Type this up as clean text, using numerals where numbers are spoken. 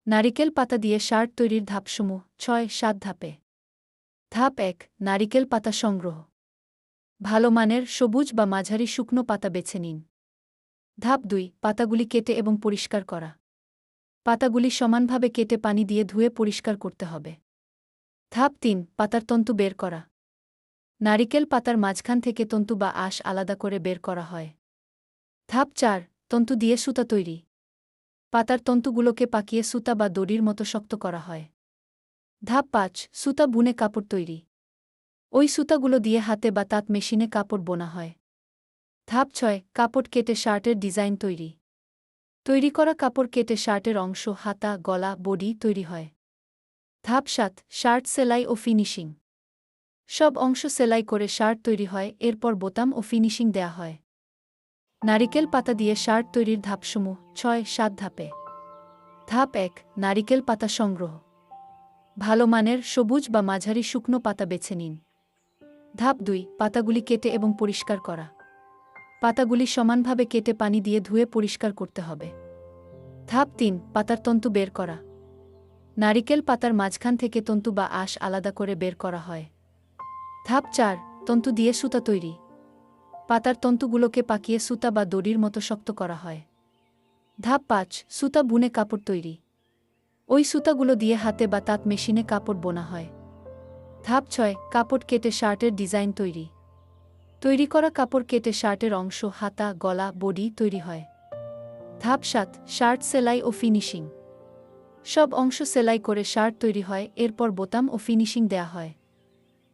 নারিকেল পাতা দিয়ে শার্ট তৈরির ধাপসমূহ ৬-৭ ধাপে। ধাপ ১, নারিকেল পাতা সংগ্রহ। ভালো মানের সবুজ বা মাঝারি শুকনো পাতা বেছে নিন। ধাপ ২, পাতাগুলি কেটে এবং পরিষ্কার করা। পাতাগুলি সমানভাবে কেটে পানি দিয়ে ধুয়ে পরিষ্কার করতে হবে। ধাপ ৩, পাতার তন্তু বের করা। নারিকেল পাতার মাঝখান থেকে তন্তু বা আঁশ আলাদা করে বের করা হয়। ধাপ ৪, তন্তু দিয়ে সুতা তৈরি। পাতার তন্তুগুলোকে পাকিয়ে সুতা বা দড়ির মতো শক্ত করা হয়। ধাপ ৫, সুতা বুনে কাপড় তৈরি। ওই সুতাগুলো দিয়ে হাতে বা তাঁত মেশিনে কাপড় বোনা হয়। ধাপ ৬, কাপড় কেটে শার্টের ডিজাইন তৈরি। তৈরি করা কাপড় কেটে শার্টের অংশ, হাতা, গলা, বডি তৈরি হয়। ধাপ ৭, শার্ট সেলাই ও ফিনিশিং। সব অংশ সেলাই করে শার্ট তৈরি হয়, এরপর বোতাম ও ফিনিশিং দেয়া হয়। নারিকেল পাতা দিয়ে শার্ট তৈরির ধাপসমূহ ৬-৭ ধাপে। ধাপ ১, নারিকেল পাতা সংগ্রহ। ভালো মানের সবুজ বা মাঝারি শুকনো পাতা বেছে নিন। ধাপ ২, পাতাগুলি কেটে এবং পরিষ্কার করা। পাতাগুলি সমানভাবে কেটে পানি দিয়ে ধুয়ে পরিষ্কার করতে হবে। ধাপ ৩, পাতার তন্তু বের করা। নারিকেল পাতার মাঝখান থেকে তন্তু বা আঁশ আলাদা করে বের করা হয়। ধাপ ৪, তন্তু দিয়ে সুতা তৈরি। পাতার তন্তুগুলোকে পাকিয়ে সুতা বা দড়ির মতো শক্ত করা হয়। ধাপ ৫, সুতা বুনে কাপড় তৈরি। ওই সুতাগুলো দিয়ে হাতে বা তাঁত মেশিনে কাপড় বোনা হয়। ধাপ ৬, কাপড় কেটে শার্টের ডিজাইন তৈরি। তৈরি করা কাপড় কেটে শার্টের অংশ, হাতা, গলা, বডি তৈরি হয়। ধাপ ৭, শার্ট সেলাই ও ফিনিশিং। সব অংশ সেলাই করে শার্ট তৈরি হয়, এরপর বোতাম ও ফিনিশিং দেয়া হয়।